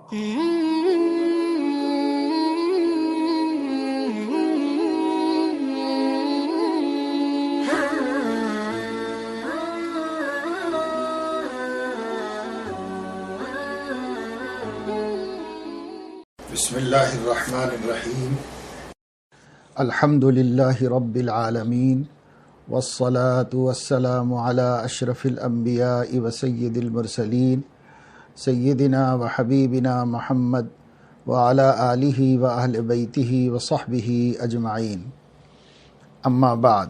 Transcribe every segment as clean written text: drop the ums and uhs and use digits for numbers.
بسم اللہ الرحمن الرحیم الحمد للہ رب العالمین والصلاة والسلام علی اشرف الانبیاء وسید المرسلین سیدنا وحبیبنا محمد وعلی آلہ واہل بیتہ وصحبہ اجمعین، اما بعد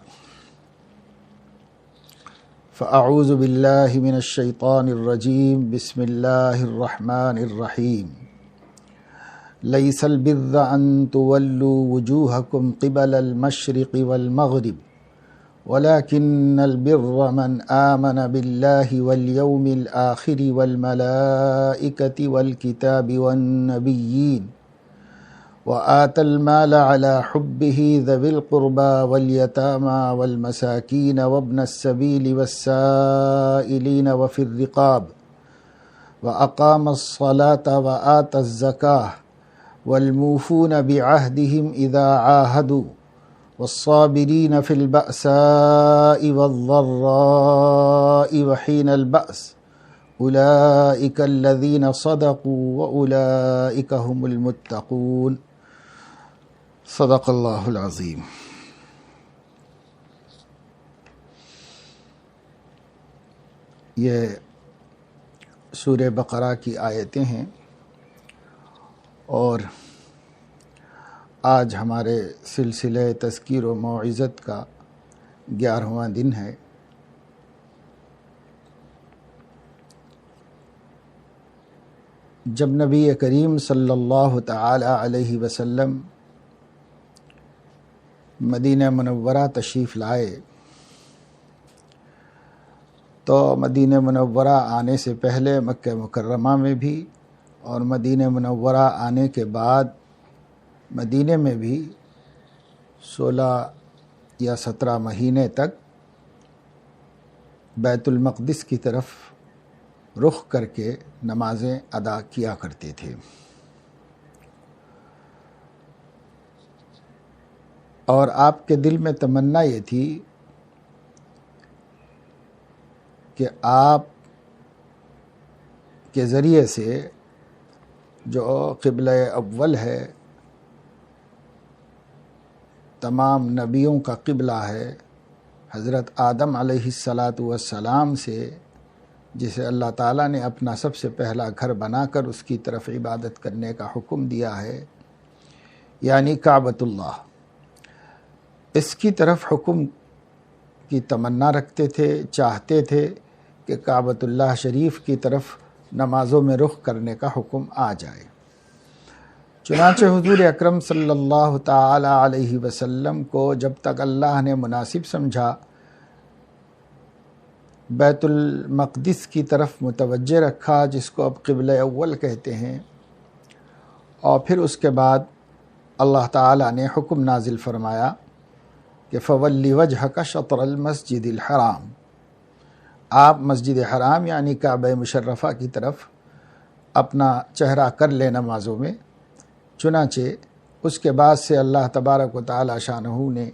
فاعوذ باللہ من الشیطان الرجیم، بسم اللہ الرحمن الرحیم۔ لیس البر ان تولوا وجوہکم قبل المشرق والمغرب ولكن البر من آمن بالله واليوم الآخر والملائكة والكتاب والنبيين وآتى المال على حبه ذوي القربى واليتامى والمساكين وابن السبيل والسائلين وفي الرقاب وأقام الصلاة وآتى الزكاة والموفون بعهدهم إذا عاهدوا والصابرين في البأساء والضراء وحين البأس أولئك الذين صدقوا وأولئك هم المتقون۔ صدق اللہ العظیم۔ یہ سورہ بقرہ کی آیتیں ہیں اور آج ہمارے سلسلہ تذکیر و موعظت کا 11واں دن ہے۔ جب نبی کریم صلی اللہ تعالی علیہ وسلم مدینہ منورہ تشریف لائے تو مدینہ منورہ آنے سے پہلے مکہ مکرمہ میں بھی اور مدینہ منورہ آنے کے بعد مدینہ میں بھی 16 یا 17 مہینے تک بیت المقدس کی طرف رخ کر کے نمازیں ادا کیا کرتے تھے، اور آپ کے دل میں تمنا یہ تھی کہ آپ کے ذریعے سے جو قبلہ اول ہے، تمام نبیوں کا قبلہ ہے، حضرت آدم علیہ السلام سے جسے اللہ تعالیٰ نے اپنا سب سے پہلا گھر بنا کر اس کی طرف عبادت کرنے کا حکم دیا ہے، یعنی کعبۃ اللہ، اس کی طرف حکم کی تمنا رکھتے تھے، چاہتے تھے کہ کعبۃ اللہ شریف کی طرف نمازوں میں رخ کرنے کا حکم آ جائے۔ چنانچہ حضور اکرم صلی اللہ تعالی علیہ وسلم کو جب تک اللہ نے مناسب سمجھا بیت المقدس کی طرف متوجہ رکھا، جس کو اب قبلہ اول کہتے ہیں، اور پھر اس کے بعد اللہ تعالی نے حکم نازل فرمایا کہ فَوَلِّ وَجْهَكَ شَطْرَ الْمَسْجِدِ الْحَرَامِ، آپ مسجد حرام یعنی کعبہ مشرفہ کی طرف اپنا چہرہ کر لے نمازوں میں۔ چنانچہ اس کے بعد سے اللہ تبارک و تعالی شانہ نے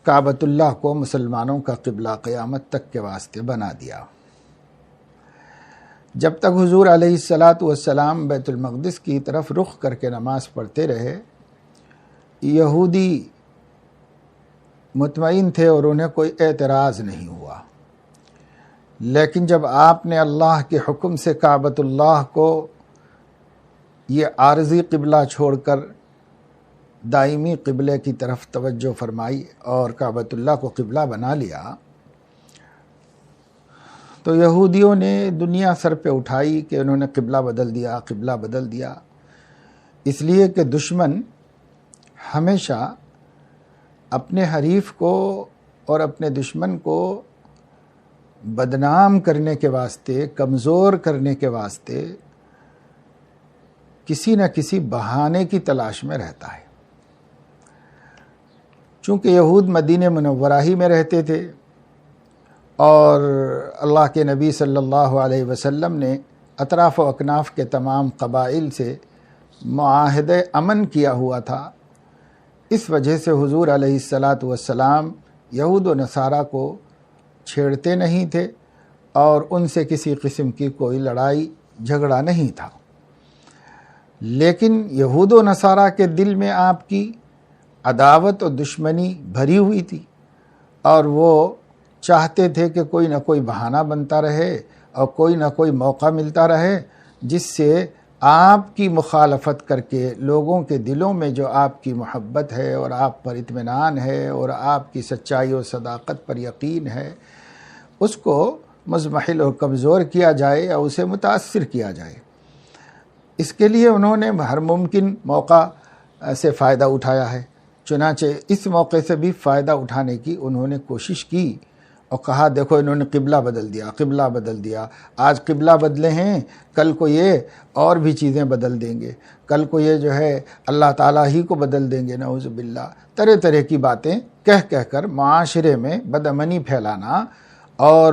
کعبۃ اللہ کو مسلمانوں کا قبلہ قیامت تک کے واسطے بنا دیا۔ جب تک حضور علیہ السلام بیت المقدس کی طرف رخ کر کے نماز پڑھتے رہے، یہودی مطمئن تھے اور انہیں کوئی اعتراض نہیں ہوا، لیکن جب آپ نے اللہ کے حکم سے کعبۃ اللہ کو یہ عارضی قبلہ چھوڑ کر دائمی قبلے کی طرف توجہ فرمائی اور کعبۃ اللہ کو قبلہ بنا لیا، تو یہودیوں نے دنیا سر پہ اٹھائی کہ انہوں نے قبلہ بدل دیا، اس لیے کہ دشمن ہمیشہ اپنے حریف کو اور اپنے دشمن کو بدنام کرنے کے واسطے، کمزور کرنے کے واسطے کسی نہ کسی بہانے کی تلاش میں رہتا ہے۔ چونکہ یہود مدینہ منورہ ہی میں رہتے تھے اور اللہ کے نبی صلی اللہ علیہ وسلم نے اطراف و اکناف کے تمام قبائل سے معاہدہ امن کیا ہوا تھا، اس وجہ سے حضور علیہ الصلاۃ والسلام یہود و نصارہ کو چھیڑتے نہیں تھے اور ان سے کسی قسم کی کوئی لڑائی جھگڑا نہیں تھا۔ لیکن یہود و نصارہ کے دل میں آپ کی عداوت و دشمنی بھری ہوئی تھی، اور وہ چاہتے تھے کہ کوئی نہ کوئی بہانہ بنتا رہے اور کوئی نہ کوئی موقع ملتا رہے جس سے آپ کی مخالفت کر کے لوگوں کے دلوں میں جو آپ کی محبت ہے اور آپ پر اطمینان ہے اور آپ کی سچائی و صداقت پر یقین ہے، اس کو مضمحل اور کمزور کیا جائے یا اسے متاثر کیا جائے۔ اس کے لیے انہوں نے ہر ممکن موقع سے فائدہ اٹھایا ہے۔ چنانچہ اس موقع سے بھی فائدہ اٹھانے کی انہوں نے کوشش کی اور کہا دیکھو انہوں نے قبلہ بدل دیا، آج قبلہ بدلے ہیں، کل کو یہ اور بھی چیزیں بدل دیں گے، کل کو یہ جو ہے اللہ تعالیٰ ہی کو بدل دیں گے، نعوذ باللہ۔ طرح طرح کی باتیں کہہ کر معاشرے میں بدامنی پھیلانا اور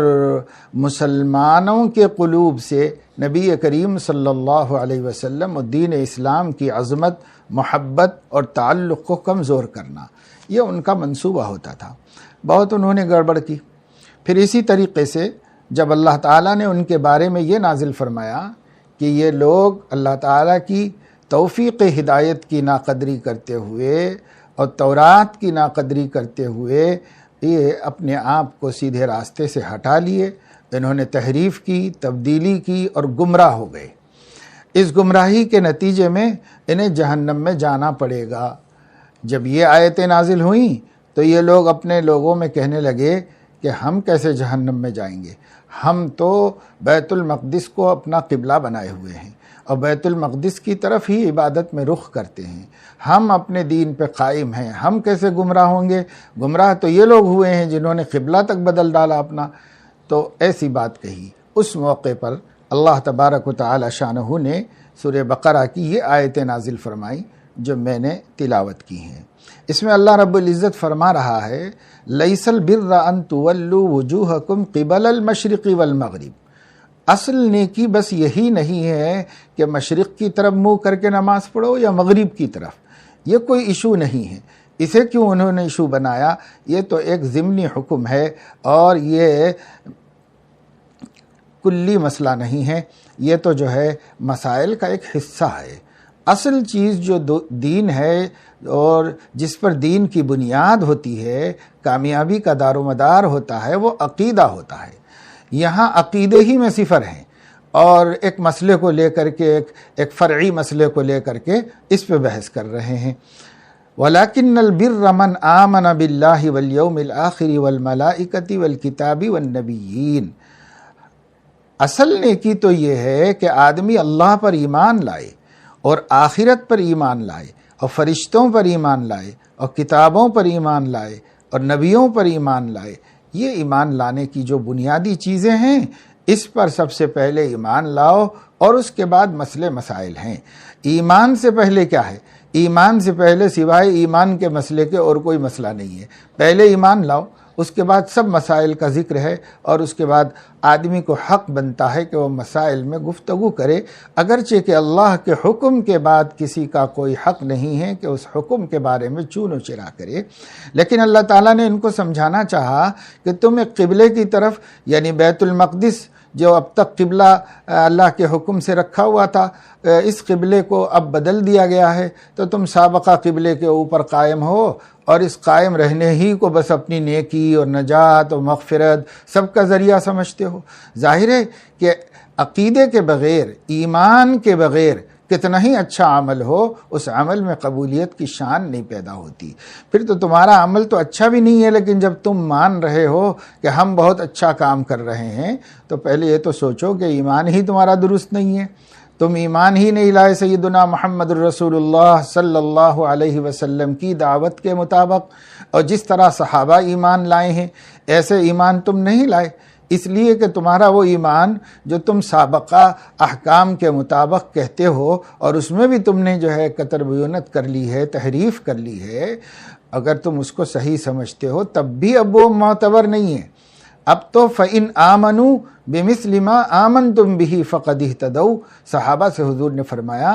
مسلمانوں کے قلوب سے نبی کریم صلی اللہ علیہ وسلم اور دین اسلام کی عظمت، محبت اور تعلق کو کمزور کرنا، یہ ان کا منصوبہ ہوتا تھا۔ بہت انہوں نے گڑبڑ کی۔ پھر اسی طریقے سے جب اللہ تعالیٰ نے ان کے بارے میں یہ نازل فرمایا کہ یہ لوگ اللہ تعالیٰ کی توفیق ہدایت کی ناقدری کرتے ہوئے اور تورات کی ناقدری کرتے ہوئے یہ اپنے آپ کو سیدھے راستے سے ہٹا لیے، انہوں نے تحریف کی، تبدیلی کی اور گمراہ ہو گئے۔ اس گمراہی کے نتیجے میں انہیں جہنم میں جانا پڑے گا۔ جب یہ آیتیں نازل ہوئیں تو یہ لوگ اپنے لوگوں میں کہنے لگے کہ ہم کیسے جہنم میں جائیں گے، ہم تو بیت المقدس کو اپنا قبلہ بنائے ہوئے ہیں اور بیت المقدس کی طرف ہی عبادت میں رخ کرتے ہیں، ہم اپنے دین پہ قائم ہیں، ہم کیسے گمراہ ہوں گے؟ گمراہ تو یہ لوگ ہوئے ہیں جنہوں نے قبلہ تک بدل ڈالا اپنا۔ تو ایسی بات کہی۔ اس موقع پر اللہ تبارک و تعالی شانہ نے سورہ بقرہ کی یہ آیتیں نازل فرمائیں جو میں نے تلاوت کی ہیں۔ اس میں اللہ رب العزت فرما رہا ہے لیس البر ان تولوا وجوہکم قبل المشرق والمغرب، اصل نیکی بس یہی نہیں ہے کہ مشرق کی طرف منہ کر کے نماز پڑھو یا مغرب کی طرف، یہ کوئی ایشو نہیں ہے۔ اسے کیوں انہوں نے ایشو بنایا؟ یہ تو ایک ضمنی حکم ہے اور یہ کلی مسئلہ نہیں ہے، یہ تو جو ہے مسائل کا ایک حصہ ہے۔ اصل چیز جو دین ہے اور جس پر دین کی بنیاد ہوتی ہے، کامیابی کا دار و مدار ہوتا ہے، وہ عقیدہ ہوتا ہے۔ یہاں عقیدے ہی میں صفر ہیں اور ایک مسئلے کو لے کر کے ایک فرعی مسئلے کو لے کر کے اس پہ بحث کر رہے ہیں۔ وَلَكِنَّ الْبِرَّ مَنْ آمَنَ بِاللَّهِ وَالْيَوْمِ الْآخِرِ وَالْمَلَائِكَةِ وَالْكِتَابِ وَالنَّبِيِّينَ، اصل نیکی تو یہ ہے کہ آدمی اللہ پر ایمان لائے اور آخرت پر ایمان لائے اور فرشتوں پر ایمان لائے اور کتابوں پر ایمان لائے اور نبیوں پر ایمان لائے۔ یہ ایمان لانے کی جو بنیادی چیزیں ہیں اس پر سب سے پہلے ایمان لاؤ اور اس کے بعد مسئلے مسائل ہیں۔ ایمان سے پہلے کیا ہے؟ ایمان سے پہلے سوائے ایمان کے مسئلے کے اور کوئی مسئلہ نہیں ہے۔ پہلے ایمان لاؤ، اس کے بعد سب مسائل کا ذکر ہے اور اس کے بعد آدمی کو حق بنتا ہے کہ وہ مسائل میں گفتگو کرے، اگرچہ کہ اللہ کے حکم کے بعد کسی کا کوئی حق نہیں ہے کہ اس حکم کے بارے میں چون و چرا کرے۔ لیکن اللہ تعالیٰ نے ان کو سمجھانا چاہا کہ تم ایک قبلے کی طرف، یعنی بیت المقدس جو اب تک قبلہ اللہ کے حکم سے رکھا ہوا تھا، اس قبلے کو اب بدل دیا گیا ہے، تو تم سابقہ قبلے کے اوپر قائم ہو اور اس قائم رہنے ہی کو بس اپنی نیکی اور نجات اور مغفرت سب کا ذریعہ سمجھتے ہو۔ ظاہر ہے کہ عقیدے کے بغیر، ایمان کے بغیر کتنا ہی اچھا عمل ہو، اس عمل میں قبولیت کی شان نہیں پیدا ہوتی۔ پھر تو تمہارا عمل تو اچھا بھی نہیں ہے، لیکن جب تم مان رہے ہو کہ ہم بہت اچھا کام کر رہے ہیں تو پہلے یہ تو سوچو کہ ایمان ہی تمہارا درست نہیں ہے، تم ایمان ہی نہیں لائے سیدنا محمد الرسول اللہ صلی اللہ علیہ وسلم کی دعوت کے مطابق، اور جس طرح صحابہ ایمان لائے ہیں ایسے ایمان تم نہیں لائے، اس لیے کہ تمہارا وہ ایمان جو تم سابقہ احکام کے مطابق کہتے ہو اور اس میں بھی تم نے جو ہے قطر بیونت کر لی ہے، تحریف کر لی ہے، اگر تم اس کو صحیح سمجھتے ہو تب بھی اب وہ معتبر نہیں ہے۔ اب تو فَإِنْ آمَنُوا بمثل ما آمنتم به فقد اهتدوا، صحابہ سے حضور نے فرمایا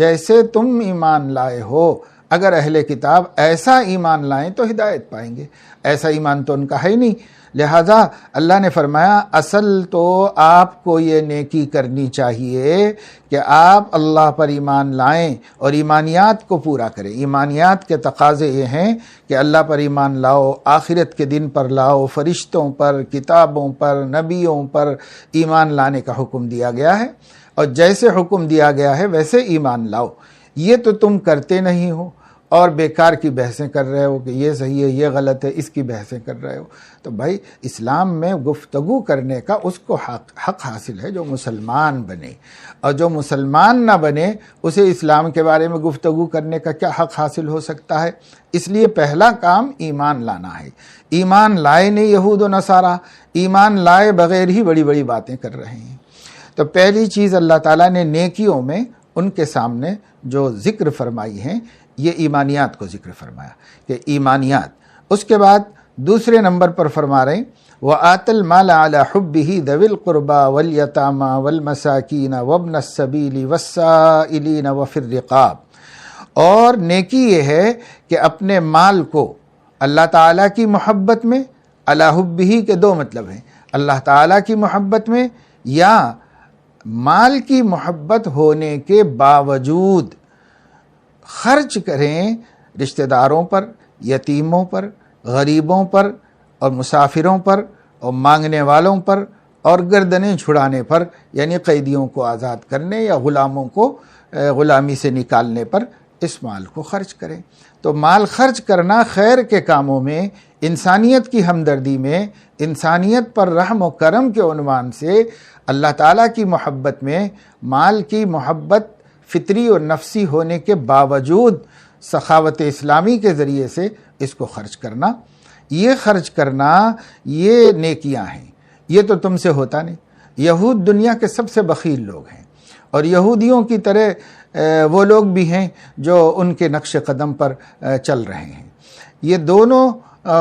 جیسے تم ایمان لائے ہو، اگر اہل کتاب ایسا ایمان لائیں تو ہدایت پائیں گے، ایسا ایمان تو ان کا ہے ہی نہیں، لہذا اللہ نے فرمایا اصل تو آپ کو یہ نیکی کرنی چاہیے کہ آپ اللہ پر ایمان لائیں اور ایمانیات کو پورا کریں۔ ایمانیات کے تقاضے یہ ہیں کہ اللہ پر ایمان لاؤ، آخرت کے دن پر لاؤ، فرشتوں پر، کتابوں پر، نبیوں پر ایمان لانے کا حکم دیا گیا ہے، اور جیسے حکم دیا گیا ہے ویسے ایمان لاؤ۔ یہ تو تم کرتے نہیں ہو اور بیکار کی بحثیں کر رہے ہو کہ یہ صحیح ہے یہ غلط ہے، اس کی بحثیں کر رہے ہو۔ تو بھائی اسلام میں گفتگو کرنے کا اس کو حق حاصل ہے جو مسلمان بنے، اور جو مسلمان نہ بنے اسے اسلام کے بارے میں گفتگو کرنے کا کیا حق حاصل ہو سکتا ہے؟ اس لیے پہلا کام ایمان لانا ہے۔ ایمان لائے نہیں یہود و نصارہ، ایمان لائے بغیر ہی بڑی بڑی باتیں کر رہے ہیں۔ تو پہلی چیز اللہ تعالیٰ نے نیکیوں میں ان کے سامنے جو ذکر فرمائی ہیں، یہ ایمانیات کو ذکر فرمایا کہ ایمانیات۔ اس کے بعد دوسرے نمبر پر فرما رہے ہیں وَآتَ الْمَالَ عَلَى حُبِّهِ ذَوِي الْقُرْبَى وَالْيَتَامَى وَالْمَسَاكِينَ وَابْنَ السَّبِيلِ وَالسَّائِلِينَ وَفِي الرِّقَابِ، اور نیکی یہ ہے کہ اپنے مال کو اللہ تعالیٰ کی محبت میں، علی حبہ کے دو مطلب ہیں، اللہ تعالیٰ کی محبت میں یا مال کی محبت ہونے کے باوجود خرچ کریں رشتہ داروں پر، یتیموں پر، غریبوں پر اور مسافروں پر اور مانگنے والوں پر اور گردنیں چھڑانے پر، یعنی قیدیوں کو آزاد کرنے یا غلاموں کو غلامی سے نکالنے پر اس مال کو خرچ کریں۔ تو مال خرچ کرنا خیر کے کاموں میں، انسانیت کی ہمدردی میں، انسانیت پر رحم و کرم کے عنوان سے اللہ تعالیٰ کی محبت میں، مال کی محبت فطری اور نفسی ہونے کے باوجود سخاوت اسلامی کے ذریعے سے اس کو خرچ کرنا، یہ خرچ کرنا یہ نیکیاں ہیں۔ یہ تو تم سے ہوتا نہیں۔ یہود دنیا کے سب سے بخیل لوگ ہیں، اور یہودیوں کی طرح وہ لوگ بھی ہیں جو ان کے نقش قدم پر چل رہے ہیں۔ یہ دونوں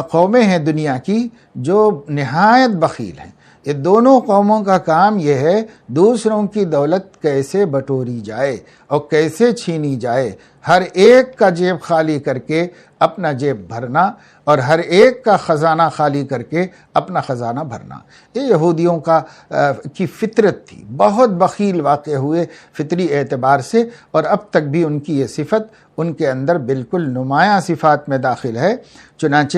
قومیں ہیں دنیا کی جو نہایت بخیل ہیں۔ یہ دونوں قوموں کا کام یہ ہے دوسروں کی دولت کیسے بٹوری جائے اور کیسے چھینی جائے، ہر ایک کا جیب خالی کر کے اپنا جیب بھرنا اور ہر ایک کا خزانہ خالی کر کے اپنا خزانہ بھرنا۔ یہ یہودیوں کی فطرت تھی، بہت بخیل واقع ہوئے فطری اعتبار سے، اور اب تک بھی ان کی یہ صفت ان کے اندر بالکل نمایاں صفات میں داخل ہے۔ چنانچہ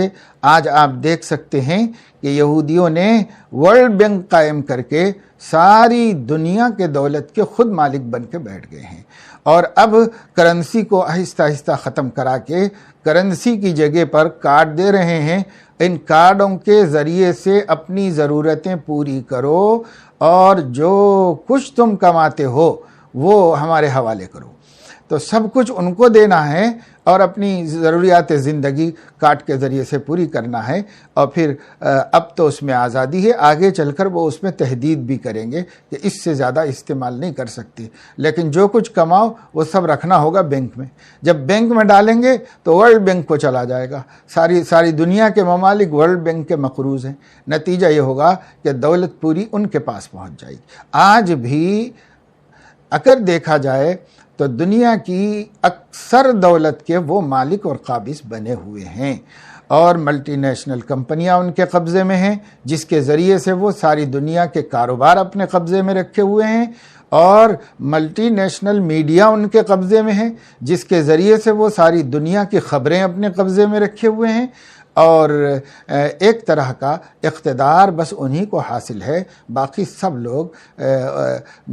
آج آپ دیکھ سکتے ہیں کہ یہودیوں نے ورلڈ بینک قائم کر کے ساری دنیا کے دولت کے خود مالک بن کے بیٹھ گئے ہیں، اور اب کرنسی کو آہستہ آہستہ ختم کرا کے کرنسی کی جگہ پر کارڈ دے رہے ہیں۔ ان کارڈوں کے ذریعے سے اپنی ضرورتیں پوری کرو اور جو کچھ تم کماتے ہو وہ ہمارے حوالے کرو۔ تو سب کچھ ان کو دینا ہے اور اپنی ضروریات زندگی کارڈ کے ذریعے سے پوری کرنا ہے، اور پھر اب تو اس میں آزادی ہے، آگے چل کر وہ اس میں تحدید بھی کریں گے کہ اس سے زیادہ استعمال نہیں کر سکتے، لیکن جو کچھ کماؤ وہ سب رکھنا ہوگا بینک میں۔ جب بینک میں ڈالیں گے تو ورلڈ بینک کو چلا جائے گا، ساری دنیا کے ممالک ورلڈ بینک کے مقروض ہیں۔ نتیجہ یہ ہوگا کہ دولت پوری ان کے پاس پہنچ جائے گی۔ آج بھی اگر دیکھا جائے تو دنیا کی اکثر دولت کے وہ مالک اور قابض بنے ہوئے ہیں، اور ملٹی نیشنل کمپنیاں ان کے قبضے میں ہیں جس کے ذریعے سے وہ ساری دنیا کے کاروبار اپنے قبضے میں رکھے ہوئے ہیں، اور ملٹی نیشنل میڈیا ان کے قبضے میں ہے جس کے ذریعے سے وہ ساری دنیا کی خبریں اپنے قبضے میں رکھے ہوئے ہیں، اور ایک طرح کا اقتدار بس انہی کو حاصل ہے۔ باقی سب لوگ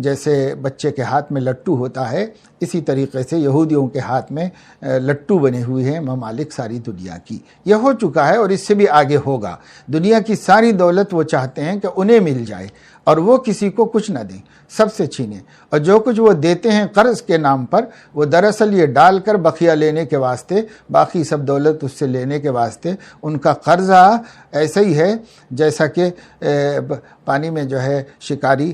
جیسے بچے کے ہاتھ میں لٹو ہوتا ہے، اسی طریقے سے یہودیوں کے ہاتھ میں لٹو بنے ہوئے ہیں ممالک ساری دنیا کی۔ یہ ہو چکا ہے اور اس سے بھی آگے ہوگا۔ دنیا کی ساری دولت وہ چاہتے ہیں کہ انہیں مل جائے اور وہ کسی کو کچھ نہ دیں، سب سے چھینیں، اور جو کچھ وہ دیتے ہیں قرض کے نام پر وہ دراصل یہ ڈال کر بقیہ لینے کے واسطے، باقی سب دولت اس سے لینے کے واسطے۔ ان کا قرضہ ایسا ہی ہے جیسا کہ پانی میں جو ہے شکاری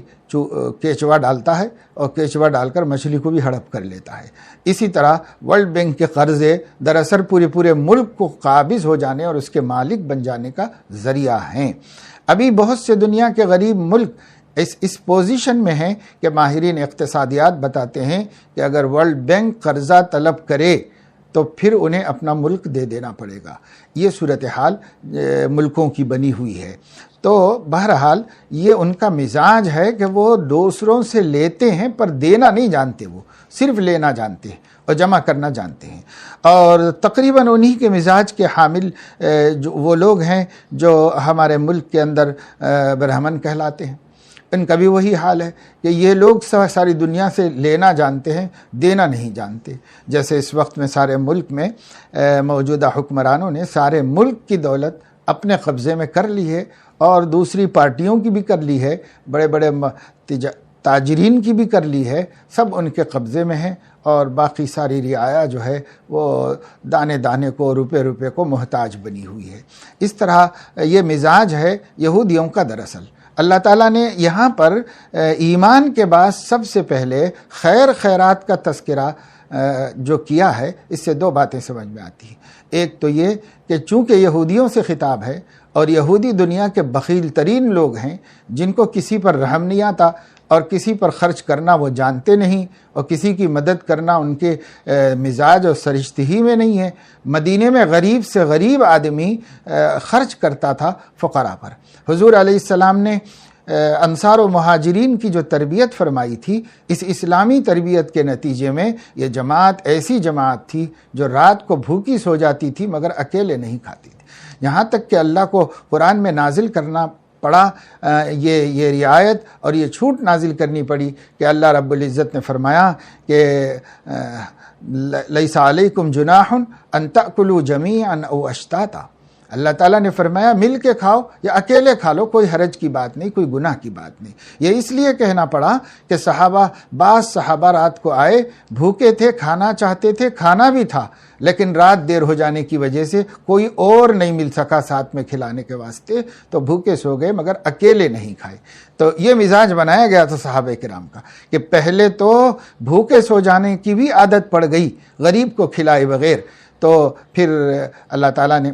کیچوا ڈالتا ہے اور کیچوا ڈال کر مچھلی کو بھی ہڑپ کر لیتا ہے۔ اسی طرح ورلڈ بینک کے قرضے دراصل پورے ملک کو قابض ہو جانے اور اس کے مالک بن جانے کا ذریعہ ہیں۔ ابھی بہت سے دنیا کے غریب ملک اس پوزیشن میں ہیں کہ ماہرین اقتصادیات بتاتے ہیں کہ اگر ورلڈ بینک قرضہ طلب کرے تو پھر انہیں اپنا ملک دے دینا پڑے گا۔ یہ صورتحال ملکوں کی بنی ہوئی ہے۔ تو بہرحال یہ ان کا مزاج ہے کہ وہ دوسروں سے لیتے ہیں پر دینا نہیں جانتے، وہ صرف لینا جانتے ہیں اور جمع کرنا جانتے ہیں۔ اور تقریباً انہی کے مزاج کے حامل وہ لوگ ہیں جو ہمارے ملک کے اندر برہمن کہلاتے ہیں، ان کا بھی وہی حال ہے کہ یہ لوگ ساری دنیا سے لینا جانتے ہیں، دینا نہیں جانتے۔ جیسے اس وقت میں سارے ملک میں موجودہ حکمرانوں نے سارے ملک کی دولت اپنے قبضے میں کر لی ہے، اور دوسری پارٹیوں کی بھی کر لی ہے، بڑے بڑے تاجرین کی بھی کر لی ہے، سب ان کے قبضے میں ہیں، اور باقی ساری رعایا جو ہے وہ دانے دانے کو، روپے روپے کو محتاج بنی ہوئی ہے۔ اس طرح یہ مزاج ہے یہودیوں کا۔ دراصل اللہ تعالیٰ نے یہاں پر ایمان کے بعد سب سے پہلے خیر خیرات کا تذکرہ جو کیا ہے، اس سے دو باتیں سمجھ میں آتی ہیں۔ ایک تو یہ کہ چونکہ یہودیوں سے خطاب ہے اور یہودی دنیا کے بخیل ترین لوگ ہیں، جن کو کسی پر رحم نہیں آتا اور کسی پر خرچ کرنا وہ جانتے نہیں، اور کسی کی مدد کرنا ان کے مزاج اور سرشت ہی میں نہیں ہے۔ مدینے میں غریب سے غریب آدمی خرچ کرتا تھا فقراء پر۔ حضور علیہ السلام نے انصار و مہاجرین کی جو تربیت فرمائی تھی، اس اسلامی تربیت کے نتیجے میں یہ جماعت ایسی جماعت تھی جو رات کو بھوکی سو جاتی تھی مگر اکیلے نہیں کھاتی تھی، یہاں تک کہ اللہ کو قرآن میں نازل کرنا پڑا، یہ رعایت اور یہ چھوٹ نازل کرنی پڑی کہ اللہ رب العزت نے فرمایا کہ لیس علیکم جناح ان تأکلوا جمیعا او اشتاتا، اللہ تعالیٰ نے فرمایا مل کے کھاؤ یا اکیلے کھا لو، کوئی حرج کی بات نہیں، کوئی گناہ کی بات نہیں۔ یہ اس لیے کہنا پڑا کہ بعض صحابہ رات کو آئے، بھوکے تھے، کھانا چاہتے تھے، کھانا بھی تھا، لیکن رات دیر ہو جانے کی وجہ سے کوئی اور نہیں مل سکا ساتھ میں کھلانے کے واسطے، تو بھوکے سو گئے مگر اکیلے نہیں کھائے۔ تو یہ مزاج بنایا گیا تھا صحابہ کرام کا کہ پہلے تو بھوکے سو جانے کی بھی عادت پڑ گئی غریب کو کھلائے بغیر، تو پھر اللہ تعالیٰ نے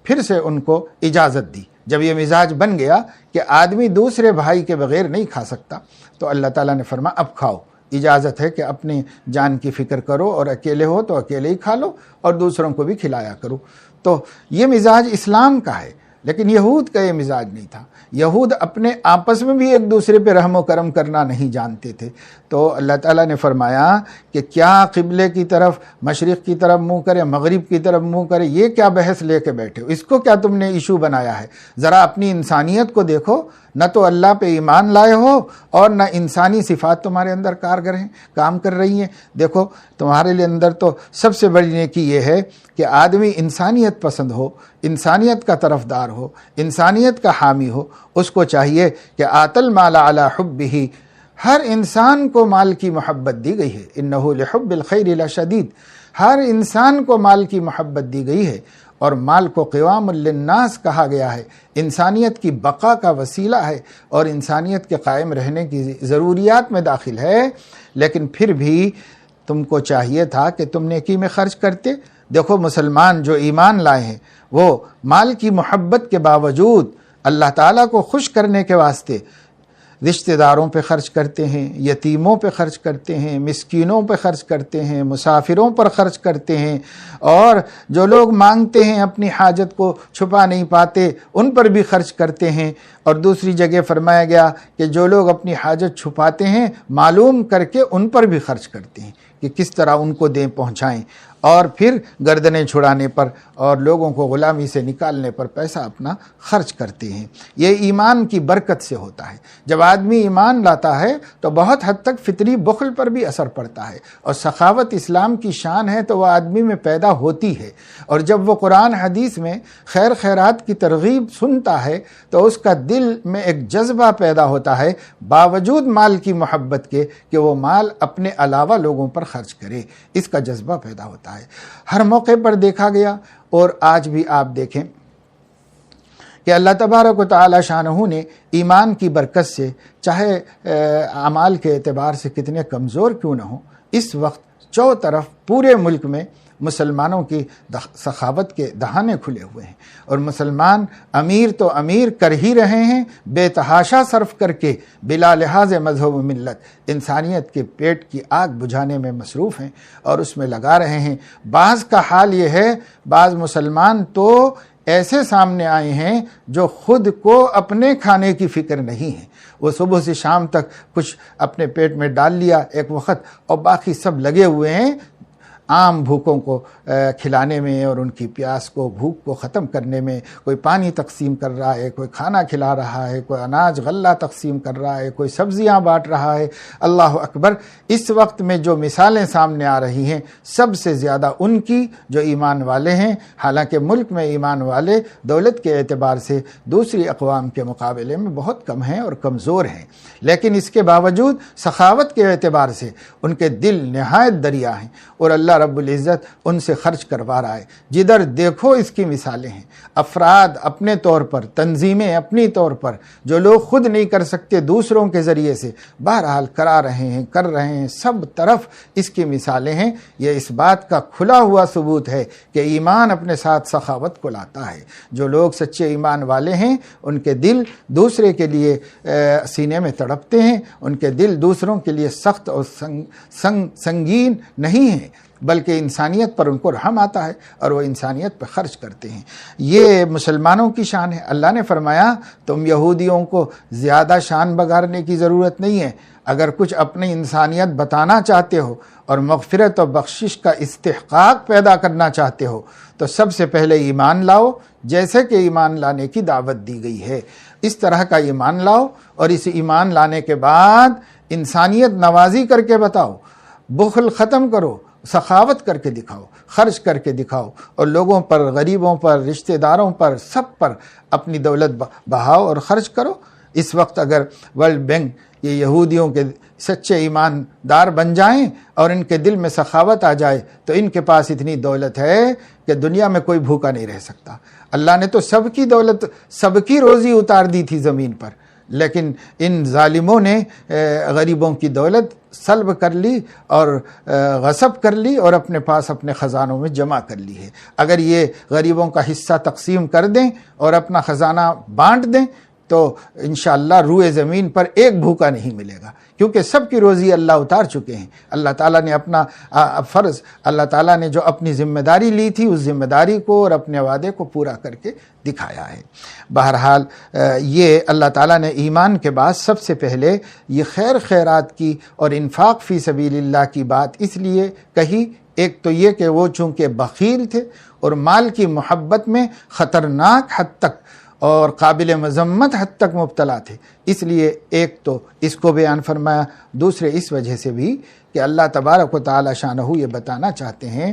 پھر سے ان کو اجازت دی۔ جب یہ مزاج بن گیا کہ آدمی دوسرے بھائی کے بغیر نہیں کھا سکتا، تو اللہ تعالیٰ نے فرمایا اب کھاؤ، اجازت ہے کہ اپنی جان کی فکر کرو، اور اکیلے ہو تو اکیلے ہی کھا لو اور دوسروں کو بھی کھلایا کرو۔ تو یہ مزاج اسلام کا ہے، لیکن یہود کا یہ مزاج نہیں تھا۔ یہود اپنے آپس میں بھی ایک دوسرے پہ رحم و کرم کرنا نہیں جانتے تھے۔ تو اللہ تعالیٰ نے فرمایا کہ کیا قبلے کی طرف، مشرق کی طرف منہ کرے، مغرب کی طرف منہ کرے، یہ کیا بحث لے کے بیٹھے ہو؟ اس کو کیا تم نے ایشو بنایا ہے؟ ذرا اپنی انسانیت کو دیکھو، نہ تو اللہ پہ ایمان لائے ہو اور نہ انسانی صفات تمہارے اندر کارگر ہیں، کام کر رہی ہیں۔ دیکھو تمہارے لیے اندر تو سب سے بڑی نیکی یہ ہے کہ آدمی انسانیت پسند ہو، انسانیت کا طرفدار ہو، انسانیت کا حامی ہو۔ اس کو چاہیے کہ آت المال علی حبہ، ہر انسان کو مال کی محبت دی گئی ہے، انہ لحب الخیر لشدید، ہر انسان کو مال کی محبت دی گئی ہے، اور مال کو قوام للناس کہا گیا ہے، انسانیت کی بقا کا وسیلہ ہے اور انسانیت کے قائم رہنے کی ضروریات میں داخل ہے۔ لیکن پھر بھی تم کو چاہیے تھا کہ تم نیکی میں خرچ کرتے۔ دیکھو مسلمان جو ایمان لائے ہیں وہ مال کی محبت کے باوجود اللہ تعالیٰ کو خوش کرنے کے واسطے رشتہ داروں پہ خرچ کرتے ہیں، یتیموں پہ خرچ کرتے ہیں، مسکینوں پہ خرچ کرتے ہیں، مسافروں پر خرچ کرتے ہیں، اور جو لوگ مانگتے ہیں اپنی حاجت کو چھپا نہیں پاتے ان پر بھی خرچ کرتے ہیں۔ اور دوسری جگہ فرمایا گیا کہ جو لوگ اپنی حاجت چھپاتے ہیں معلوم کر کے ان پر بھی خرچ کرتے ہیں کہ کس طرح ان کو دیں پہنچائیں، اور پھر گردنیں چھڑانے پر اور لوگوں کو غلامی سے نکالنے پر پیسہ اپنا خرچ کرتے ہیں۔ یہ ایمان کی برکت سے ہوتا ہے۔ جب آدمی ایمان لاتا ہے تو بہت حد تک فطری بخل پر بھی اثر پڑتا ہے، اور سخاوت اسلام کی شان ہے تو وہ آدمی میں پیدا ہوتی ہے، اور جب وہ قرآن حدیث میں خیر خیرات کی ترغیب سنتا ہے تو اس کا دل میں ایک جذبہ پیدا ہوتا ہے باوجود مال کی محبت کے کہ وہ مال اپنے علاوہ لوگوں پر خرچ کرے، اس کا جذبہ پیدا ہوتا ہے۔ ہر موقع پر دیکھا گیا، اور آج بھی آپ دیکھیں کہ اللہ تبارک و تعالی شانہ نے ایمان کی برکت سے چاہے اعمال کے اعتبار سے کتنے کمزور کیوں نہ ہوں، اس وقت چو طرف پورے ملک میں مسلمانوں کی سخاوت کے دہانے کھلے ہوئے ہیں، اور مسلمان امیر تو امیر کر ہی رہے ہیں، بے تحاشا صرف کر کے بلا لحاظ مذہب و ملت انسانیت کے پیٹ کی آگ بجھانے میں مصروف ہیں اور اس میں لگا رہے ہیں۔ بعض کا حال یہ ہے، بعض مسلمان تو ایسے سامنے آئے ہیں جو خود کو اپنے کھانے کی فکر نہیں ہے، وہ صبح سے شام تک کچھ اپنے پیٹ میں ڈال لیا ایک وقت، اور باقی سب لگے ہوئے ہیں عام بھوکوں کو کھلانے میں اور ان کی پیاس کو، بھوک کو ختم کرنے میں۔ کوئی پانی تقسیم کر رہا ہے، کوئی کھانا کھلا رہا ہے، کوئی اناج غلہ تقسیم کر رہا ہے، کوئی سبزیاں بانٹ رہا ہے۔ اللہ اکبر! اس وقت میں جو مثالیں سامنے آ رہی ہیں سب سے زیادہ ان کی جو ایمان والے ہیں، حالانکہ ملک میں ایمان والے دولت کے اعتبار سے دوسری اقوام کے مقابلے میں بہت کم ہیں اور کمزور ہیں، لیکن اس کے باوجود سخاوت کے اعتبار سے ان کے دل نہایت دریا ہیں، اور اللہ رب العزت ان سے خرچ کروا رہا ہے۔ جدھر دیکھو اس کی مثالیں ہیں، افراد اپنے طور پر، تنظیمیں اپنی طور پر، جو لوگ خود نہیں کر سکتے دوسروں کے ذریعے سے بہرحال کرا رہے ہیں، کر رہے ہیں، سب طرف اس کی مثالیں ہیں۔ یہ اس بات کا کھلا ہوا ثبوت ہے کہ ایمان اپنے ساتھ سخاوت کو لاتا ہے۔ جو لوگ سچے ایمان والے ہیں ان کے دل دوسرے کے لیے سینے میں تڑپتے ہیں، ان کے دل دوسروں کے لیے سخت اور سنگین نہیں ہیں، بلکہ انسانیت پر ان کو رحم آتا ہے اور وہ انسانیت پہ خرچ کرتے ہیں۔ یہ مسلمانوں کی شان ہے۔ اللہ نے فرمایا تم یہودیوں کو زیادہ شان بگارنے کی ضرورت نہیں ہے، اگر کچھ اپنی انسانیت بتانا چاہتے ہو اور مغفرت و بخشش کا استحقاق پیدا کرنا چاہتے ہو تو سب سے پہلے ایمان لاؤ، جیسے کہ ایمان لانے کی دعوت دی گئی ہے اس طرح کا ایمان لاؤ، اور اس ایمان لانے کے بعد انسانیت نوازی کر کے بتاؤ، بخل ختم کرو، سخاوت کر کے دکھاؤ، خرچ کر کے دکھاؤ، اور لوگوں پر، غریبوں پر، رشتہ داروں پر، سب پر اپنی دولت بہاؤ اور خرچ کرو۔ اس وقت اگر ورلڈ بینک یہ یہودیوں کے سچے ایماندار بن جائیں اور ان کے دل میں سخاوت آ جائے تو ان کے پاس اتنی دولت ہے کہ دنیا میں کوئی بھوکا نہیں رہ سکتا۔ اللہ نے تو سب کی دولت، سب کی روزی اتار دی تھی زمین پر، لیکن ان ظالموں نے غریبوں کی دولت سلب کر لی اور غصب کر لی اور اپنے پاس اپنے خزانوں میں جمع کر لی ہے۔ اگر یہ غریبوں کا حصہ تقسیم کر دیں اور اپنا خزانہ بانٹ دیں تو انشاءاللہ روئے زمین پر ایک بھوکا نہیں ملے گا، کیونکہ سب کی روزی اللہ اتار چکے ہیں۔ اللہ تعالیٰ نے اپنا فرض، اللہ تعالیٰ نے جو اپنی ذمہ داری لی تھی اس ذمہ داری کو اور اپنے وعدے کو پورا کر کے دکھایا ہے۔ بہرحال یہ اللہ تعالیٰ نے ایمان کے بعد سب سے پہلے یہ خیر خیرات کی اور انفاق فی سبیل اللہ کی بات اس لیے کہی، ایک تو یہ کہ وہ چونکہ بخیل تھے اور مال کی محبت میں خطرناک حد تک اور قابل مذمت حد تک مبتلا تھے، اس لیے ایک تو اس کو بیان فرمایا، دوسرے اس وجہ سے بھی کہ اللہ تبارک و تعالی شانہ یہ بتانا چاہتے ہیں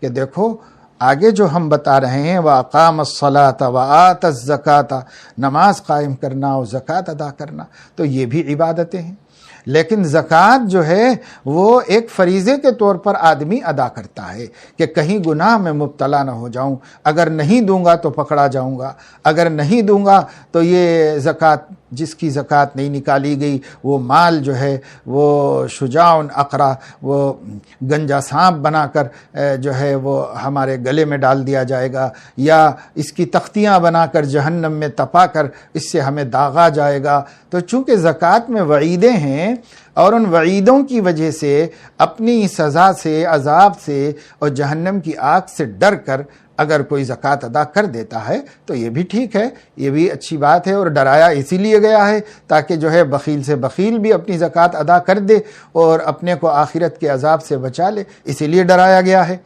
کہ دیکھو آگے جو ہم بتا رہے ہیں وَأَقَامَ الصَّلَاةَ وَآتَى الزَّكَاةَ، نماز قائم کرنا اور زکوٰۃ ادا کرنا، تو یہ بھی عبادتیں ہیں، لیکن زکوٰۃ جو ہے وہ ایک فریضے کے طور پر آدمی ادا کرتا ہے کہ کہیں گناہ میں مبتلا نہ ہو جاؤں، اگر نہیں دوں گا تو پکڑا جاؤں گا، اگر نہیں دوں گا تو یہ زکوٰۃ، جس کی زکوٰۃ نہیں نکالی گئی وہ مال جو ہے وہ شجاع اقرا، وہ گنجا سانپ بنا کر جو ہے وہ ہمارے گلے میں ڈال دیا جائے گا، یا اس کی تختیاں بنا کر جہنم میں تپا کر اس سے ہمیں داغا جائے گا۔ تو چونکہ زکوٰۃ میں وعیدیں ہیں اور ان وعیدوں کی وجہ سے اپنی سزا سے، عذاب سے اور جہنم کی آگ سے ڈر کر اگر کوئی زکوٰۃ ادا کر دیتا ہے تو یہ بھی ٹھیک ہے، یہ بھی اچھی بات ہے، اور ڈرایا اسی لیے گیا ہے تاکہ جو ہے بخیل سے بخیل بھی اپنی زکوٰۃ ادا کر دے اور اپنے کو آخرت کے عذاب سے بچا لے، اسی لیے ڈرایا گیا ہے۔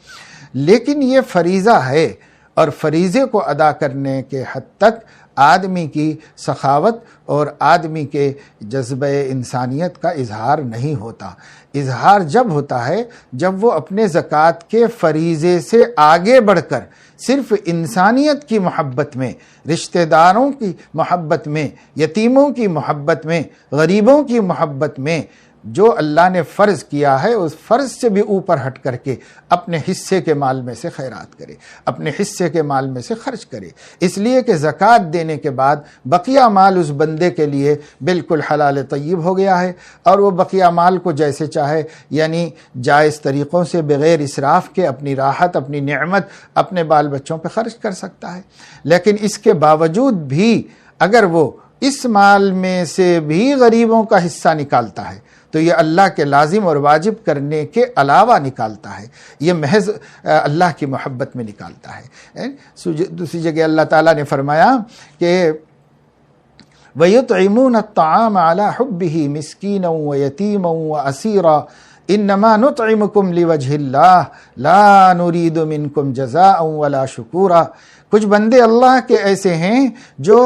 لیکن یہ فریضہ ہے اور فریضے کو ادا کرنے کے حد تک آدمی کی سخاوت اور آدمی کے جذبہ انسانیت کا اظہار نہیں ہوتا۔ اظہار جب ہوتا ہے جب وہ اپنے زکوٰۃ کے فریضے سے آگے بڑھ کر صرف انسانیت کی محبت میں، رشتہ داروں کی محبت میں، یتیموں کی محبت میں، غریبوں کی محبت میں جو اللہ نے فرض کیا ہے اس فرض سے بھی اوپر ہٹ کر کے اپنے حصے کے مال میں سے خیرات کرے، اپنے حصے کے مال میں سے خرچ کرے، اس لیے کہ زکوٰۃ دینے کے بعد بقیہ مال اس بندے کے لیے بالکل حلال طیب ہو گیا ہے، اور وہ بقیہ مال کو جیسے چاہے یعنی جائز طریقوں سے بغیر اسراف کے اپنی راحت، اپنی نعمت اپنے بال بچوں پہ خرچ کر سکتا ہے۔ لیکن اس کے باوجود بھی اگر وہ اس مال میں سے بھی غریبوں کا حصہ نکالتا ہے تو یہ اللہ کے لازم اور واجب کرنے کے علاوہ نکالتا ہے، یہ محض اللہ کی محبت میں نکالتا ہے۔ دوسری جگہ اللہ تعالیٰ نے فرمایا کہ وَيُطْعِمُونَ الطَّعَامَ عَلَى حُبِّهِ مِسْكِينًا وَيَتِيمًا وَأَسِيرًا إِنَّمَا نُطْعِمُكُمْ لِوَجْهِ اللَّهِ لَا نُرِيدُ مِنْكُمْ جَزَاءً وَلَا شُكُورًا۔ کچھ بندے اللہ کے ایسے ہیں جو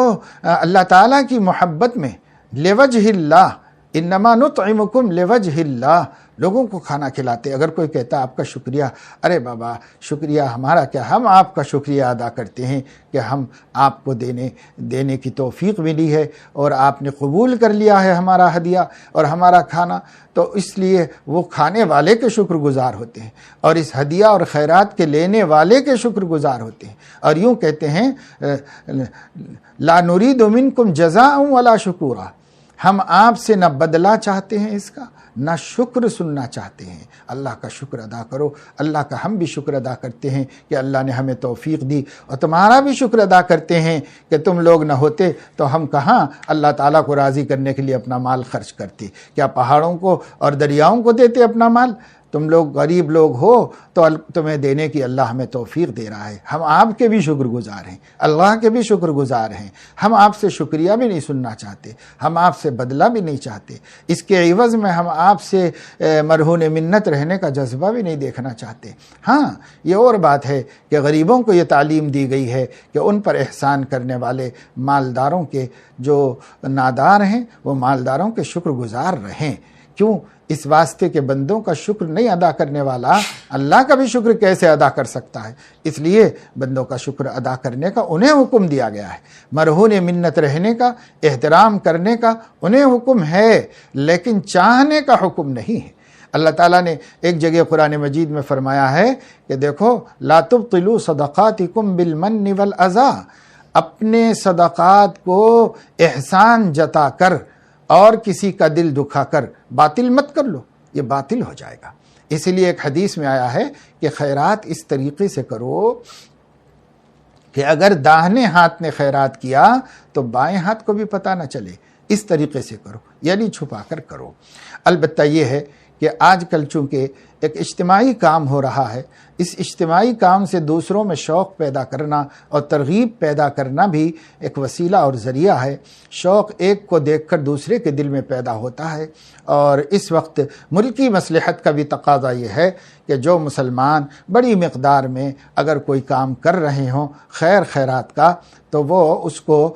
اللہ تعالیٰ کی محبت میں لِوَجْهِ اللَّهِ انما نطعمکم لوجہ اللہ لوگوں کو کھانا کھلاتے۔ اگر کوئی کہتا آپ کا شکریہ، ارے بابا شکریہ ہمارا کیا، ہم آپ کا شکریہ ادا کرتے ہیں کہ ہم آپ کو دینے کی توفیق ملی ہے اور آپ نے قبول کر لیا ہے ہمارا ہدیہ اور ہمارا کھانا، تو اس لیے وہ کھانے والے کے شکر گزار ہوتے ہیں اور اس ہدیہ اور خیرات کے لینے والے کے شکر گزار ہوتے ہیں، اور یوں کہتے ہیں لا نرید منکم جزاء ولا شکورا، ہم آپ سے نہ بدلہ چاہتے ہیں اس کا، نہ شکر سننا چاہتے ہیں۔ اللہ کا شکر ادا کرو، اللہ کا ہم بھی شکر ادا کرتے ہیں کہ اللہ نے ہمیں توفیق دی، اور تمہارا بھی شکر ادا کرتے ہیں کہ تم لوگ نہ ہوتے تو ہم کہاں اللہ تعالیٰ کو راضی کرنے کے لیے اپنا مال خرچ کرتے، کیا پہاڑوں کو اور دریاؤں کو دیتے اپنا مال؟ تم لوگ غریب لوگ ہو تو تمہیں دینے کی اللہ ہمیں توفیق دے رہا ہے، ہم آپ کے بھی شکر گزار ہیں، اللہ کے بھی شکر گزار ہیں، ہم آپ سے شکریہ بھی نہیں سننا چاہتے، ہم آپ سے بدلہ بھی نہیں چاہتے، اس کے عوض میں ہم آپ سے مرہون منت رہنے کا جذبہ بھی نہیں دیکھنا چاہتے۔ ہاں یہ اور بات ہے کہ غریبوں کو یہ تعلیم دی گئی ہے کہ ان پر احسان کرنے والے مالداروں کے جو نادار ہیں وہ مالداروں کے شکر گزار رہیں۔ کیوں؟ اس واسطے کہ بندوں کا شکر نہیں ادا کرنے والا اللہ کا بھی شکر کیسے ادا کر سکتا ہے، اس لیے بندوں کا شکر ادا کرنے کا انہیں حکم دیا گیا ہے، مرہون منت رہنے کا، احترام کرنے کا انہیں حکم ہے، لیکن چاہنے کا حکم نہیں ہے۔ اللہ تعالیٰ نے ایک جگہ قرآن مجید میں فرمایا ہے کہ دیکھو لا تبطلوا صدقاتکم بالمن والاذی، اپنے صدقات کو احسان جتا کر اور کسی کا دل دکھا کر باطل مت کر لو، یہ باطل ہو جائے گا۔ اسی لیے ایک حدیث میں آیا ہے کہ خیرات اس طریقے سے کرو کہ اگر داہنے ہاتھ نے خیرات کیا تو بائیں ہاتھ کو بھی پتہ نہ چلے، اس طریقے سے کرو، یعنی چھپا کر کرو۔ البتہ یہ ہے کہ آج کل چونکہ ایک اجتماعی کام ہو رہا ہے، اس اجتماعی کام سے دوسروں میں شوق پیدا کرنا اور ترغیب پیدا کرنا بھی ایک وسیلہ اور ذریعہ ہے۔ شوق ایک کو دیکھ کر دوسرے کے دل میں پیدا ہوتا ہے، اور اس وقت ملکی مصلحت کا بھی تقاضا یہ ہے کہ جو مسلمان بڑی مقدار میں اگر کوئی کام کر رہے ہوں خیرات کا، تو وہ اس کو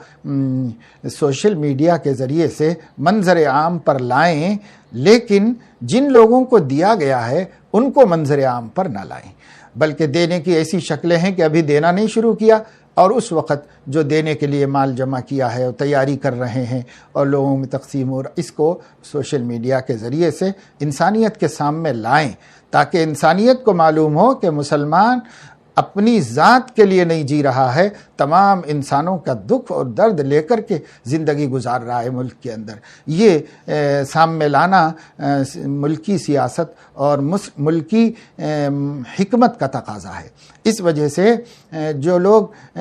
سوشل میڈیا کے ذریعے سے منظر عام پر لائیں، لیکن جن لوگوں کو دیا گیا ہے ان کو منظر عام پر نہ لائیں، بلکہ دینے کی ایسی شکلیں ہیں کہ ابھی دینا نہیں شروع کیا اور اس وقت جو دینے کے لیے مال جمع کیا ہے اور تیاری کر رہے ہیں اور لوگوں میں تقسیم ہو رہا، اس کو سوشل میڈیا کے ذریعے سے انسانیت کے سامنے لائیں، تاکہ انسانیت کو معلوم ہو کہ مسلمان اپنی ذات کے لیے نہیں جی رہا ہے، تمام انسانوں کا دکھ اور درد لے کر کے زندگی گزار رہا ہے ملک کے اندر۔ یہ سامنے لانا ملکی سیاست اور ملکی حکمت کا تقاضا ہے۔ اس وجہ سے جو لوگ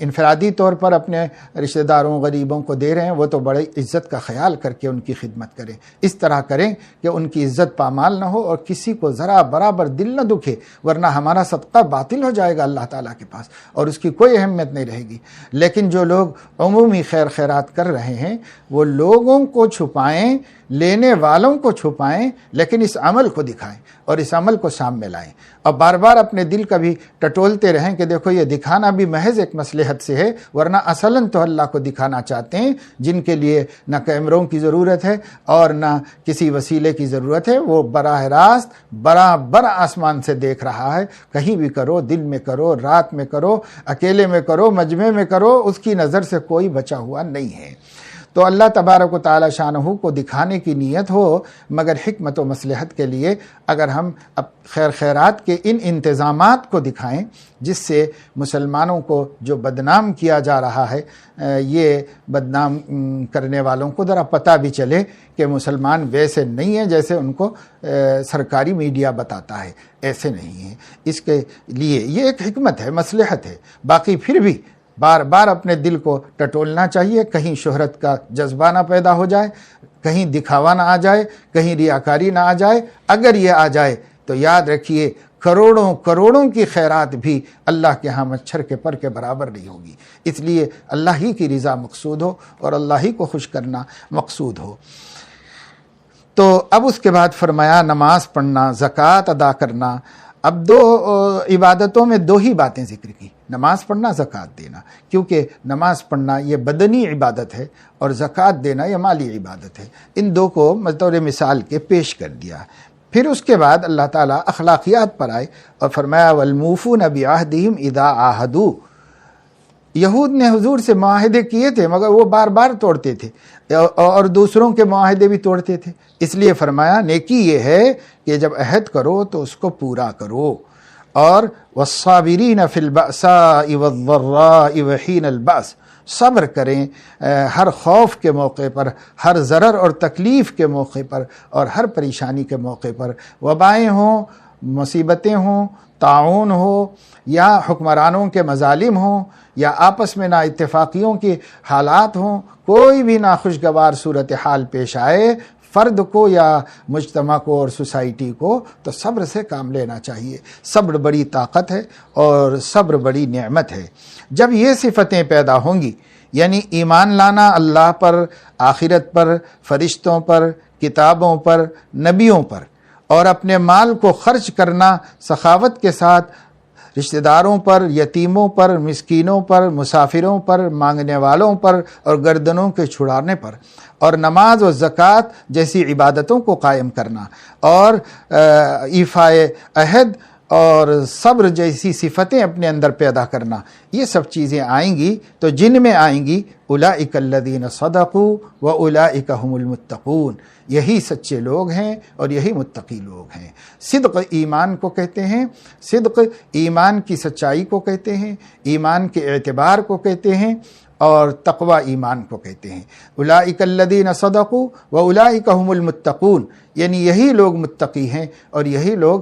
انفرادی طور پر اپنے رشتہ داروں غریبوں کو دے رہے ہیں وہ تو بڑی عزت کا خیال کر کے ان کی خدمت کریں، اس طرح کریں کہ ان کی عزت پامال نہ ہو اور کسی کو ذرا برابر دل نہ دکھے، ورنہ ہمارا صدقہ باطل ہو جائے گا اللہ تعالیٰ کے پاس اور اس کی کوئی اہمیت نہیں رہے گی۔ لیکن جو لوگ عمومی خیرات کر رہے ہیں وہ لوگوں کو چھپائیں، لینے والوں کو چھپائیں، لیکن اس عمل کو دکھائیں اور اس عمل کو سامنے لائیں، اور بار بار اپنے دل کا بھی ٹٹولتے رہیں کہ دیکھو یہ دکھانا بھی محض ایک مصلحت سے ہے، ورنہ اصلاً تو اللہ کو دکھانا چاہتے ہیں، جن کے لیے نہ کیمروں کی ضرورت ہے اور نہ کسی وسیلے کی ضرورت ہے، وہ براہ راست برابر آسمان سے دیکھ رہا ہے۔ کہیں بھی کرو، دن میں کرو، رات میں کرو، اکیلے میں کرو، مجمع میں کرو، اس کی نظر سے کوئی بچا ہوا نہیں ہے۔ تو اللہ تبارک و تعالی شانہ کو دکھانے کی نیت ہو، مگر حکمت و مصلحت کے لیے اگر ہم خیرات کے ان انتظامات کو دکھائیں جس سے مسلمانوں کو جو بدنام کیا جا رہا ہے، یہ بدنام کرنے والوں کو ذرا پتہ بھی چلے کہ مسلمان ویسے نہیں ہیں جیسے ان کو سرکاری میڈیا بتاتا ہے، ایسے نہیں ہیں۔ اس کے لیے یہ ایک حکمت ہے، مصلحت ہے۔ باقی پھر بھی بار بار اپنے دل کو ٹٹولنا چاہیے، کہیں شہرت کا جذبہ نہ پیدا ہو جائے، کہیں دکھاوا نہ آ جائے، کہیں ریاکاری نہ آ جائے۔ اگر یہ آ جائے تو یاد رکھیے کروڑوں کروڑوں کی خیرات بھی اللہ کے ہاں مچھر کے پر کے برابر نہیں ہوگی۔ اس لیے اللہ ہی کی رضا مقصود ہو اور اللہ ہی کو خوش کرنا مقصود ہو۔ تو اب اس کے بعد فرمایا نماز پڑھنا، زکوٰۃ ادا کرنا۔ اب دو عبادتوں میں دو ہی باتیں ذکر کی، نماز پڑھنا، زکوٰۃ دینا، کیونکہ نماز پڑھنا یہ بدنی عبادت ہے اور زکوٰۃ دینا یہ مالی عبادت ہے۔ ان دو کو بطور مثال کے پیش کر دیا۔ پھر اس کے بعد اللہ تعالیٰ اخلاقیات پر آئے اور فرمایا والموفون بعہدہم اذا عاہدوا۔ یہود نے حضور سے معاہدے کیے تھے مگر وہ بار بار توڑتے تھے اور دوسروں کے معاہدے بھی توڑتے تھے، اس لیے فرمایا نیکی یہ ہے کہ جب عہد کرو تو اس کو پورا کرو۔ اور والصابرین فی البأساء والضراء وحین البأس، صبر کریں ہر خوف کے موقع پر، ہر ضرر اور تکلیف کے موقع پر اور ہر پریشانی کے موقع پر، وبائیں ہوں، مصیبتیں ہوں، تعاون ہو یا حکمرانوں کے مظالم ہوں یا آپس میں نا اتفاقیوں کے حالات ہوں، کوئی بھی ناخوشگوار صورتحال پیش آئے فرد کو یا مجتمع کو اور سوسائٹی کو، تو صبر سے کام لینا چاہیے۔ صبر بڑی طاقت ہے اور صبر بڑی نعمت ہے۔ جب یہ صفتیں پیدا ہوں گی، یعنی ایمان لانا اللہ پر، آخرت پر، فرشتوں پر، کتابوں پر، نبیوں پر، اور اپنے مال کو خرچ کرنا سخاوت کے ساتھ رشتہ داروں پر، یتیموں پر، مسکینوں پر، مسافروں پر، مانگنے والوں پر اور گردنوں کے چھڑانے پر، اور نماز و زکوٰۃ جیسی عبادتوں کو قائم کرنا، اور ایفائے عہد اور صبر جیسی صفتیں اپنے اندر پیدا کرنا، یہ سب چیزیں آئیں گی تو جن میں آئیں گی اولئک الذین صدقوا واولئک هم المتقون، یہی سچے لوگ ہیں اور یہی متقی لوگ ہیں۔ صدق ایمان کو کہتے ہیں، صدق ایمان کی سچائی کو کہتے ہیں، ایمان کے اعتبار کو کہتے ہیں، اور تقوی ایمان کو کہتے ہیں۔ اولئک الذین صدقوا واولئک هم المتقون، یعنی یہی لوگ متقی ہیں اور یہی لوگ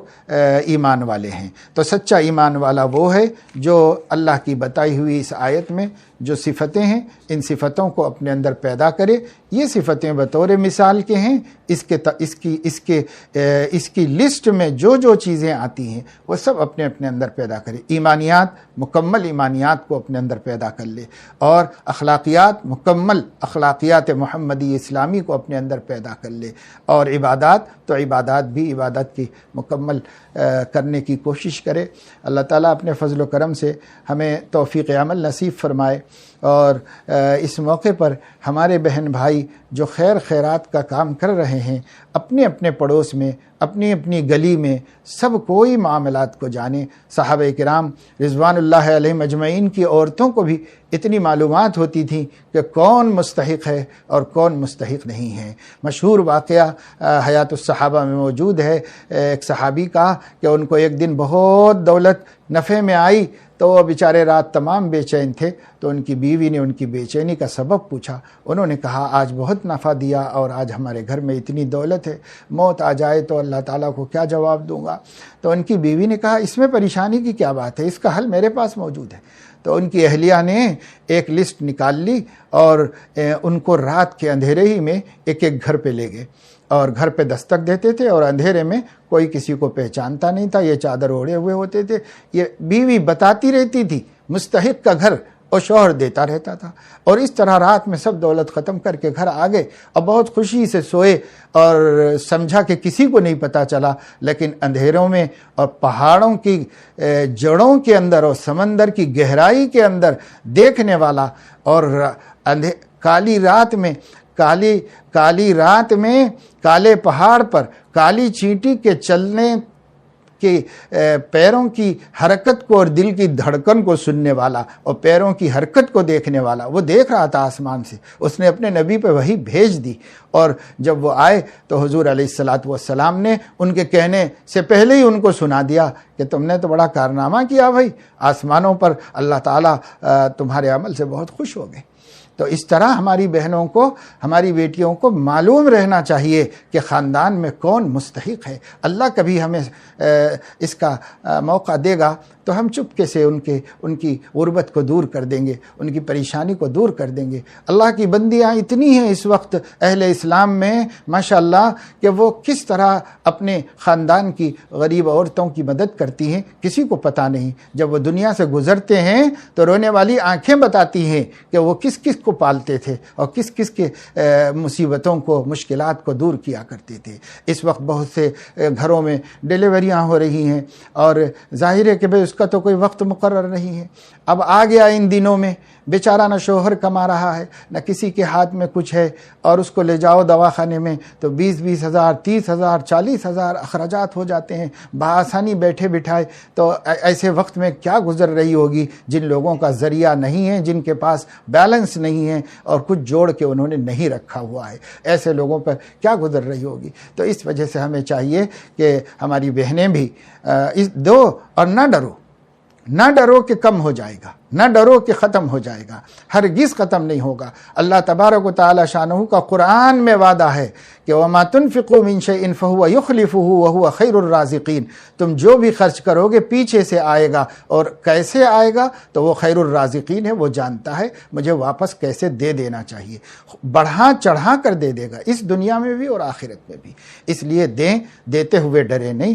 ایمان والے ہیں۔ تو سچا ایمان والا وہ ہے جو اللہ کی بتائی ہوئی اس آیت میں جو صفتیں ہیں ان صفتوں کو اپنے اندر پیدا کرے۔ یہ صفتیں بطور مثال کے ہیں، اس کی لسٹ میں جو جو چیزیں آتی ہیں وہ سب اپنے اپنے اندر پیدا کرے۔ ایمانیات، مکمل ایمانیات کو اپنے اندر پیدا کر لے، اور اخلاقیات، مکمل اخلاقیات محمدی اسلامی کو اپنے اندر پیدا کر لے، اور عبادات تو عبادات بھی عبادت کی مکمل کرنے کی کوشش کرے۔ اللہ تعالیٰ اپنے فضل و کرم سے ہمیں توفیق عمل نصیب فرمائے، اور اس موقع پر ہمارے بہن بھائی جو خیرات کا کام کر رہے ہیں اپنے اپنے پڑوس میں، اپنی اپنی گلی میں، سب کوئی معاملات کو جانے۔ صحابہ کرام رضوان اللہ علیہم اجمعین کی عورتوں کو بھی اتنی معلومات ہوتی تھی کہ کون مستحق ہے اور کون مستحق نہیں ہے۔ مشہور واقعہ حیات الصحابہ میں موجود ہے، ایک صحابی کا کہ ان کو ایک دن بہت دولت نفع میں آئی تو وہ بیچارے رات تمام بے چین تھے، تو ان کی بیوی نے ان کی بے چینی کا سبب پوچھا۔ انہوں نے کہا آج بہت نفع دیا اور آج ہمارے گھر میں اتنی دولت ہے، موت آ جائے تو اللہ تعالیٰ کو کیا جواب دوں گا؟ تو ان کی بیوی نے کہا اس میں پریشانی کی کیا بات ہے، اس کا حل میرے پاس موجود ہے۔ تو ان کی اہلیہ نے ایک لسٹ نکال لی اور ان کو رات کے اندھیرے ہی میں ایک ایک گھر پہ لے گئے، اور گھر پہ دستک دیتے تھے، اور اندھیرے میں کوئی کسی کو پہچانتا نہیں تھا، یہ چادر اوڑھے ہوئے ہوتے تھے۔ یہ بیوی بتاتی رہتی تھی مستحق کا گھر، اور شوہر دیتا رہتا تھا، اور اس طرح رات میں سب دولت ختم کر کے گھر آ گئے اور بہت خوشی سے سوئے، اور سمجھا کہ کسی کو نہیں پتہ چلا۔ لیکن اندھیروں میں اور پہاڑوں کی جڑوں کے اندر اور سمندر کی گہرائی کے اندر دیکھنے والا، اور کالی رات میں کالے پہاڑ پر کالی چینٹی کے چلنے کہ پیروں کی حرکت کو اور دل کی دھڑکن کو سننے والا اور پیروں کی حرکت کو دیکھنے والا، وہ دیکھ رہا تھا آسمان سے، اس نے اپنے نبی پہ وحی بھیج دی، اور جب وہ آئے تو حضور علیہ السلام نے ان کے کہنے سے پہلے ہی ان کو سنا دیا کہ تم نے تو بڑا کارنامہ کیا بھائی، آسمانوں پر اللہ تعالیٰ تمہارے عمل سے بہت خوش ہو گئے۔ تو اس طرح ہماری بہنوں کو، ہماری بیٹیوں کو معلوم رہنا چاہیے کہ خاندان میں کون مستحق ہے۔ اللہ کبھی ہمیں اس کا موقع دے گا تو ہم چپکے سے ان کی غربت کو دور کر دیں گے، ان کی پریشانی کو دور کر دیں گے۔ اللہ کی بندیاں اتنی ہیں اس وقت اہل اسلام میں ماشاءاللہ کہ وہ کس طرح اپنے خاندان کی غریب عورتوں کی مدد کرتی ہیں، کسی کو پتہ نہیں۔ جب وہ دنیا سے گزرتے ہیں تو رونے والی آنکھیں بتاتی ہیں کہ وہ کس کس کو پالتے تھے اور کس کس کے مصیبتوں کو، مشکلات کو دور کیا کرتے تھے۔ اس وقت بہت سے گھروں میں ڈیلیوریاں ہو رہی ہیں اور ظاہر ہے کہ بھئی اس کا تو کوئی وقت مقرر نہیں ہے۔ اب آ گیا ان دنوں میں، بیچارہ نہ شوہر کما رہا ہے، نہ کسی کے ہاتھ میں کچھ ہے، اور اس کو لے جاؤ دواخانے میں تو 20 ہزار، 30 ہزار، 40 ہزار اخراجات ہو جاتے ہیں بآسانی بیٹھے بٹھائے۔ تو ایسے وقت میں کیا گزر رہی ہوگی جن لوگوں کا ذریعہ نہیں ہے، جن کے پاس بیلنس نہیں ہے اور کچھ جوڑ کے انہوں نے نہیں رکھا ہوا ہے، ایسے لوگوں پر کیا گزر رہی ہوگی۔ تو اس وجہ سے ہمیں چاہیے کہ ہماری بہنیں بھی دو، اور نہ ڈرو کہ کم ہو جائے گا، نہ ڈرو کہ ختم ہو جائے گا، ہرگز ختم نہیں ہوگا۔ اللہ تبارک و تعالی شانہ کا قرآن میں وعدہ ہے کہ وَمَا تُنْفِقُوا مِنْ شَيْءٍ فَهُوَ يُخْلِفُهُ وَهُوَ خَيْرُ الرَّازِقِينَ، تم جو بھی خرچ کرو گے پیچھے سے آئے گا، اور کیسے آئے گا تو وہ خیر الرازقین ہے، وہ جانتا ہے مجھے واپس کیسے دے دینا چاہیے، بڑھا چڑھا کر دے دے گا، اس دنیا میں بھی اور آخرت میں بھی۔ اس لیے دیتے ہوئے ڈرے نہیں۔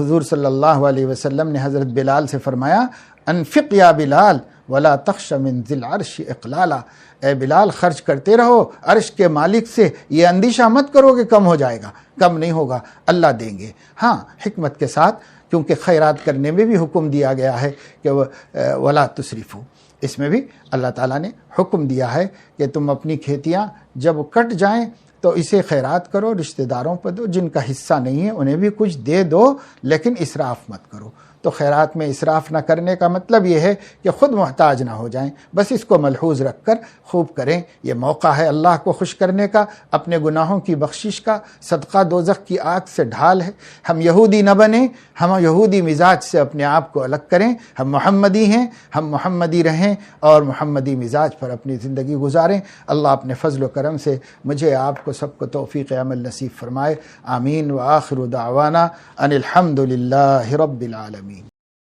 حضور صلی اللہ علیہ وسلم نے حضرت بلال سے فرمایا انفق یا بلال ولا تخش من ذی العرش اقلالا، اے بلال خرچ کرتے رہو، عرش کے مالک سے یہ اندیشہ مت کرو کہ کم ہو جائے گا، کم نہیں ہوگا، اللہ دیں گے۔ ہاں حکمت کے ساتھ، کیونکہ خیرات کرنے میں بھی حکم دیا گیا ہے کہ ولا تسرفو، اس میں بھی اللہ تعالیٰ نے حکم دیا ہے کہ تم اپنی کھیتیاں جب کٹ جائیں تو اسے خیرات کرو، رشتہ داروں پر دو، جن کا حصہ نہیں ہے انہیں بھی کچھ دے دو، لیکن اسراف مت کرو۔ تو خیرات میں اسراف نہ کرنے کا مطلب یہ ہے کہ خود محتاج نہ ہو جائیں، بس اس کو ملحوظ رکھ کر خوب کریں۔ یہ موقع ہے اللہ کو خوش کرنے کا، اپنے گناہوں کی بخشش کا، صدقہ دوزخ کی آگ سے ڈھال ہے۔ ہم یہودی نہ بنیں، ہم یہودی مزاج سے اپنے آپ کو الگ کریں، ہم محمدی ہیں، ہم محمدی رہیں اور محمدی مزاج پر اپنی زندگی گزاریں۔ اللہ اپنے فضل و کرم سے مجھے آپ کو سب کو توفیق عمل نصیب فرمائے۔ آمین۔ وآخر دعوانا ان الحمد للہ رب العالمین۔